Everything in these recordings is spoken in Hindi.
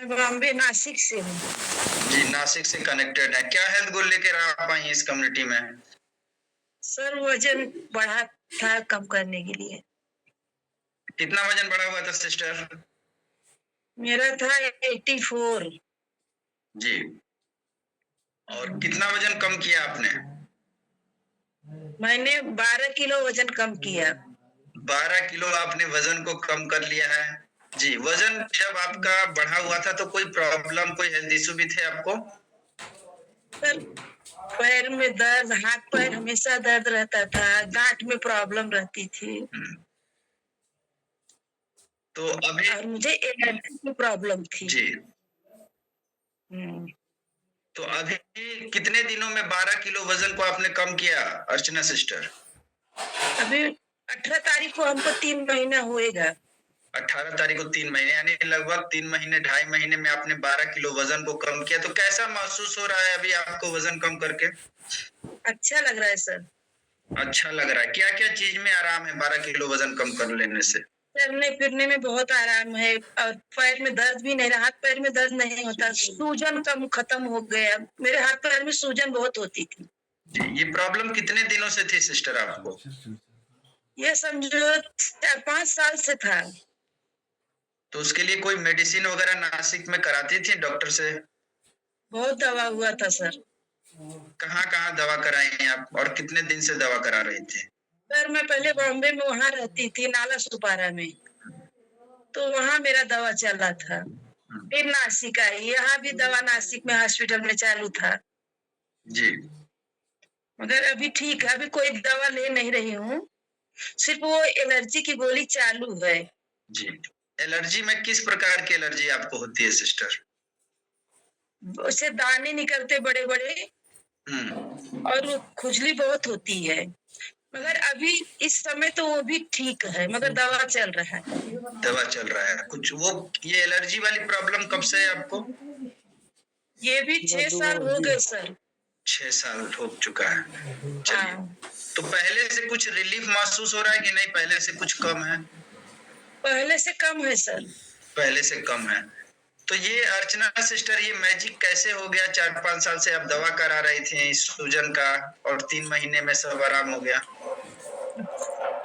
बॉम्बे नासिक से हूँ। जी, नासिक से कनेक्टेड है। क्या हेल्थ गोल लेकर आप आई हैं इस कम्युनिटी में? सर वजन बढ़ा था कम करने के लिए। कितना वजन बढ़ा हुआ था सिस्टर? मेरा था 84। जी। और कितना वजन कम किया आपने? मैंने 12 किलो वजन कम किया। 12 किलो आपने वजन को कम कर लिया है। जी, वजन जब आपका बढ़ा हुआ था तो कोई प्रॉब्लम, कोई हेल्थ इश्यू भी थे आपको? सर पैर में दर्द, हाथ पैर हमेशा दर्द रहता था, गांठ में प्रॉब्लम रहती थी तो अभी और मुझे एलर्जी की प्रॉब्लम थी। जी, हम्म, तो अभी कितने दिनों में 12 किलो वजन को आपने कम किया अर्चना सिस्टर? अभी 18 तारीख को हमको 3 महीना होएगा। 18 तारीख को 3 महीने, यानी लगभग 3 महीने, 2.5 महीने में आपने 12 किलो वजन को कम किया। तो कैसा महसूस हो रहा है अभी आपको वजन कम करके? अच्छा लग रहा है सर। अच्छा लग रहा है। क्या क्या चीज में आराम है 12 किलो वजन कम कर लेने से? चलने फिरने में बहुत आराम है और पैर में दर्द भी नहीं रहा, हाथ पैर में दर्द नहीं होता, सूजन कम खत्म हो गया। मेरे हाथ पैर में सूजन बहुत होती थी। जी, ये प्रॉब्लम कितने दिनों से थी सिस्टर आपको? ये समझो 4-5 साल से था। तो उसके लिए कोई मेडिसिन वगैरह नासिक में कराती थी डॉक्टर से? बहुत दवा हुआ था सर। कहाँ कहाँ दवा कराई हैं आप और कितने दिन से दवा करा रही थी? सर मैं पहले बॉम्बे में वहां रहती थी, नाला सुपारा में, तो वहां मेरा दवा चल रहा था। फिर नासिक आई, यहाँ भी दवा नासिक में हॉस्पिटल में चालू था, जी। मगर अभी ठीक है, अभी कोई दवा ले नहीं रही हूँ, सिर्फ वो एलर्जी की गोली चालू है। जी, एलर्जी में किस प्रकार की एलर्जी आपको होती है सिस्टर? उससे दाने निकलते बड़े बड़े और खुजली बहुत होती है, मगर अभी इस समय तो वो भी ठीक है, मगर दवा चल रहा है। दवा चल रहा है कुछ वो। ये एलर्जी वाली प्रॉब्लम कब से है आपको? ये भी 6 साल हो गए सर। 6 साल हो चुका है। चलिए, हाँ, तो पहले से कुछ रिलीफ महसूस हो रहा है कि नहीं, पहले से कुछ कम है? पहले से कम है सर। पहले से कम है। तो ये अर्चना सिस्टर, ये मैजिक कैसे हो गया? 4-5 साल से आप दवा करा रही थी इस सूजन का और 3 महीने में सब आराम हो गया।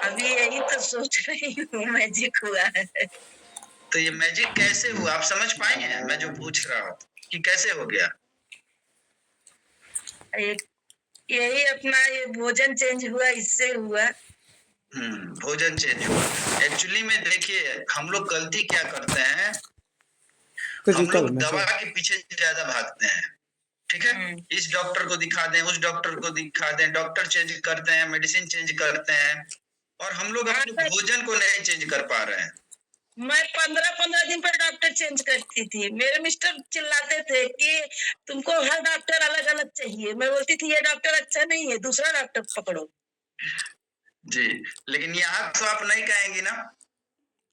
अभी यही तो सोच रही हूँ, मैजिक हुआ है। तो ये मैजिक कैसे हुआ, आप समझ पाई हैं मैं जो पूछ रहा हूँ कि कैसे हो गया? एक यही अपना ये भोजन चेंज हुआ, इससे हुआ। भोजन चेंज हुआ। एक्चुअली में देखिए, हम लोग गलती क्या करते हैं, हम लोग दवा के पीछे ज्यादा भागते हैं। ठीक है, इस डॉक्टर को दिखा दें, उस डॉक्टर को दिखा दें, डॉक्टर चेंज करते हैं, मेडिसिन चेंज करते हैं, और हम लोग अपने भोजन को नहीं चेंज कर पा रहे हैं। मैं 15-15 दिन पर डॉक्टर चेंज करती थी। मेरे मिस्टर चिल्लाते थे कि तुमको हर डॉक्टर अलग अलग चाहिए। मैं बोलती थी ये डॉक्टर अच्छा नहीं है, दूसरा डॉक्टर पकड़ो। जी, लेकिन यहाँ तो आप नहीं कहेंगी ना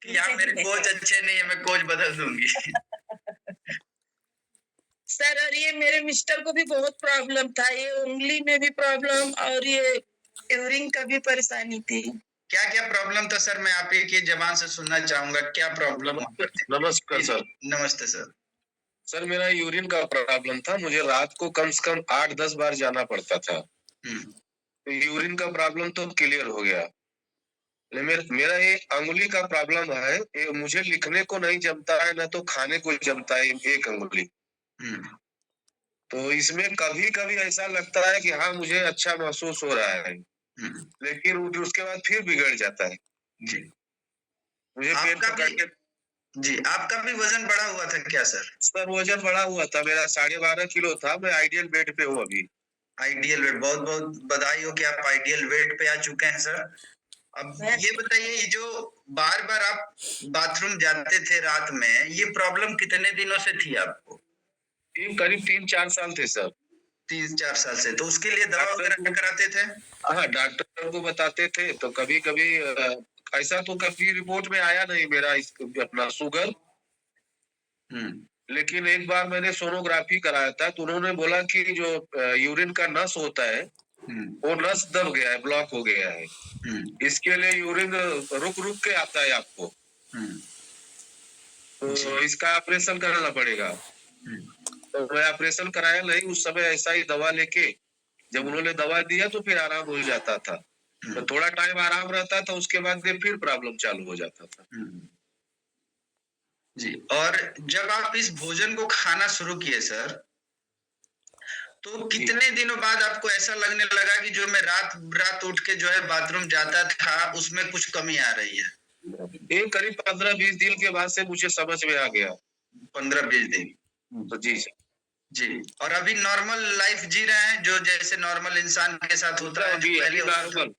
कि यहाँ मेरे कोच अच्छे नहीं है, मैं कोच बदल दूंगी। सर और ये मेरे मिस्टर को भी बहुत प्रॉब्लम था, ये उंगली में भी प्रॉब्लम और ये यूरिन का भी परेशानी थी। क्या क्या प्रॉब्लम था सर, मैं आप ही की जबान से सुनना चाहूंगा, क्या प्रॉब्लम? नमस्कार सर। नमस्ते सर। सर मेरा यूरिन का प्रॉब्लम था, मुझे रात को कम से कम 8-10 बार जाना पड़ता था। तो यूरिन का प्रॉब्लम तो क्लियर हो गया। मेरा ये अंगुली का प्रॉब्लम है, ये मुझे लिखने को नहीं जमता है, ना तो खाने को जमता है एक अंगुली। तो इसमें कभी कभी ऐसा लगता है कि हाँ मुझे अच्छा महसूस हो रहा है, लेकिन उसके बाद फिर बिगड़ जाता है। जी, मुझे पेट पकड़ के। जी, आपका भी वजन बढ़ा हुआ था क्या सर? सर वजन बढ़ा हुआ था, मेरा 12.5 किलो था। मैं आइडियल वेट पे हूँ अभी। आइडियल वेट, बहुत बहुत बधाई हो कि आप आइडियल वेट पे आ चुके हैं सर। अब ये बताइए, ये जो बार बार आप बाथरूम जाते थे रात में, ये प्रॉब्लम कितने दिनों से थी आपको? करीब 3-4 साल थे सर। 3-4 साल से। तो उसके लिए दवा वगैरह कराते थे? हाँ, डॉक्टर को बताते थे, तो कभी कभी ऐसा तो कभी रिपोर्ट में आया नहीं मेरा अपना शुगर। लेकिन एक बार मैंने सोनोग्राफी कराया था, तो उन्होंने बोला कि जो यूरिन का नस होता है वो नस दब गया है, ब्लॉक हो गया है। इसके लिए यूरिन रुक रुक के आता है आपको। तो इसका ऑपरेशन कराना पड़ेगा। तो मैं ऑपरेशन कराया नहीं, उस समय ऐसा ही दवा लेके जब उन्होंने दवा दिया तो फिर आराम हो जाता था। तो थोड़ा टाइम आराम रहता था, उसके बाद फिर प्रॉब्लम चालू हो जाता था। जी। और जब आप इस भोजन को खाना शुरू किए सर, तो कितने दिनों बाद आपको ऐसा लगने लगा कि जो मैं रात रात उठ के जो है बाथरूम जाता था उसमें कुछ कमी आ रही है? ये करीब 15-20 दिन के बाद से मुझे समझ में आ गया। 15-20 दिन? तो जी सर। जी। और अभी नॉर्मल लाइफ जी रहे हैं जो जैसे नॉर्मल इंसान के साथ होता है? अभी नॉर्मल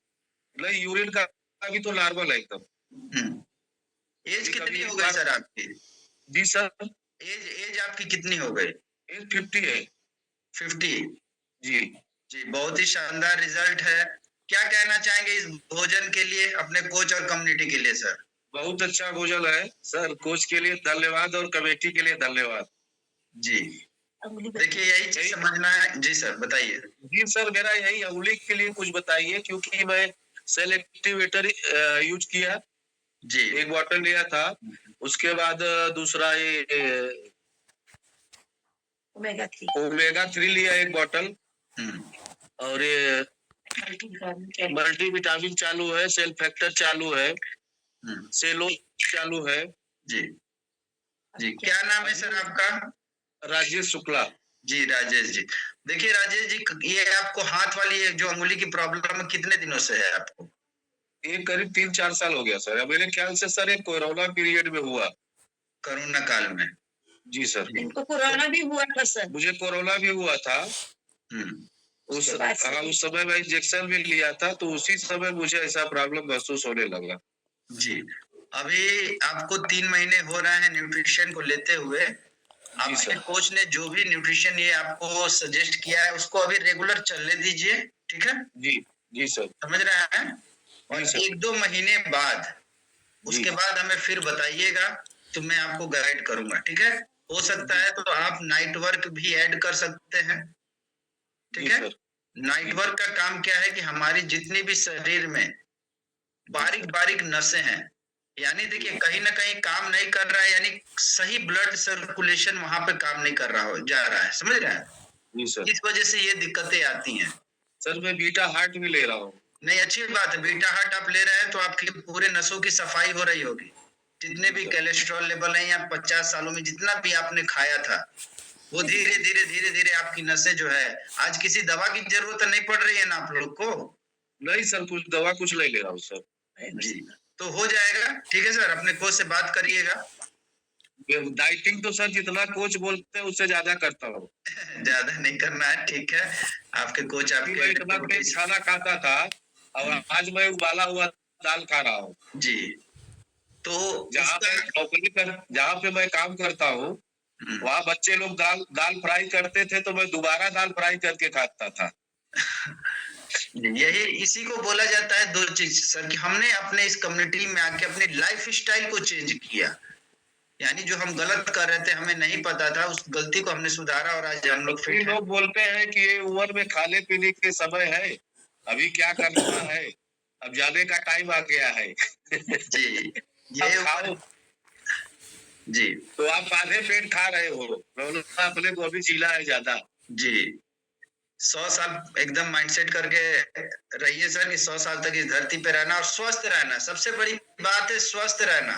नहीं, यूरिन का अभी तो नॉर्मल है एकदम। एज कितनी हो गई सर आपकी? जी सर। एज आपकी कितनी हो गई? एज 50 है। 50? जी जी, बहुत ही शानदार रिजल्ट है। क्या कहना चाहेंगे इस भोजन के लिए अपने कोच और कम्युनिटी के लिए सर? बहुत अच्छा भोजन है सर। कोच के लिए धन्यवाद और कमेटी के लिए धन्यवाद। जी। देखिए यही चीज समझना है। जी सर बताइए। जी सर, मेरा यही अंगुली के लिए कुछ बताइए, क्योंकि मैं सेल एक्टिवेटर यूज किया जी। एक बॉटल लिया था, उसके बाद दूसरा ये ओमेगा 3 लिया एक बॉटल, और ये मल्टी विटामिन चालू है, सेल फैक्टर चालू है, सेलो चालू है। जी जी। क्या नाम है सर आपका? राजेश शुक्ला। जी राजेश जी। देखिए राजेश जी, ये आपको हाथ वाली जो अंगुली की प्रॉब्लम कितने दिनों से है आपको? ये करीब 3-4 साल हो गया सर। मेरे ख्याल से सर एक कोरोना पीरियड में हुआ। कोरोना काल में? जी सर। इनको कोरोना भी हुआ था सर? मुझे कोरोना भी हुआ था। उस समय मैं इंजेक्शन भी लिया था, तो उसी समय मुझे ऐसा प्रॉब्लम महसूस होने लगा। जी। अभी आपको 3 महीने हो रहे हैं न्यूट्रिशन को लेते हुए। आपके कोच ने जो भी न्यूट्रिशन ये आपको सजेस्ट किया है उसको अभी रेगुलर चलने दीजिए, ठीक है? जी जी सर। समझ रहे हैं? और 1-2 महीने बाद उसके बाद हमें फिर बताइएगा तो मैं आपको गाइड करूंगा, ठीक है? हो सकता है तो आप नाइट वर्क भी ऐड कर सकते हैं, ठीक है? नाइट वर्क का काम क्या है कि हमारी जितनी भी शरीर में बारीक बारीक नसें हैं, यानी देखिए कहीं ना कहीं काम नहीं कर रहा है, यानी सही ब्लड सर्कुलेशन वहां पे काम नहीं कर रहा हो जा रहा है, समझ रहे हैं? जी सर। इस वजह से ये दिक्कतें आती हैं। सर मैं बीटा हार्ट भी ले रहा हूँ। नहीं, अच्छी बात है। बीटा हार्ट आप ले रहे हैं तो आपके पूरे नसों की सफाई हो रही होगी। जितने भी कोलेस्ट्रॉल लेवल है या 50 सालों में जितना भी आपने खाया था वो धीरे धीरे धीरे धीरे आपकी नसें जो है, आज किसी दवा की जरूरत नहीं पड़ रही है ना आप लोग को? नहीं सर, कुछ दवा कुछ नहीं ले रहा हूँ सर। जी, तो हो जाएगा, ठीक है सर। अपने कोच से बात करिएगा। डाइटिंग तो सर जितना कोच बोलते हैं उससे ज्यादा करता हूँ। ज्यादा नहीं करना है, ठीक है? आपके कोच आपके इतना तेज खाना खाता था और आज मैं उबाला हुआ दाल खा रहा हूँ। जी। तो जहाँ पे मैं काम करता हूँ वहाँ बच्चे लोग दाल फ्राई करते थे तो मैं दोबारा दाल फ्राई करके खाता था। यही इसी को बोला जाता है 2 चीज सर, कि हमने अपने इस कम्युनिटी में आके अपनी लाइफ स्टाइल को चेंज किया। यानी जो हम गलत कर रहे थे, हमें नहीं पता था, उस गलती को हमने सुधारा और आज हम लोग फिट हैं। लोग बोलते हैं कि ये उम्र में खाने पीने के समय है, अभी क्या करना है, अब जाने का टाइम आ गया है। जी ये खाओ। जी। तो आप आधे पेट खा रहे हो, अपने को अभी चिल्ला है ज्यादा। जी 100 साल एकदम माइंडसेट करके रहिए सर कि 100 साल तक इस धरती पे रहना और स्वस्थ रहना। सबसे बड़ी बात है स्वस्थ रहना,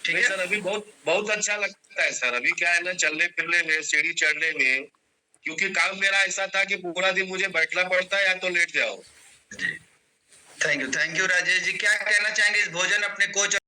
ठीक है सर? अभी बहुत अच्छा लगता है सर। अभी क्या है ना, चलने फिरने में, सीढ़ी चढ़ने में, क्योंकि काम मेरा ऐसा था कि पूरा दिन मुझे बैठना पड़ता है या तो लेट जाओ। जी। Thank you Rajesh ji. क्या कहना चाहेंगे इस भोजन अपने कोच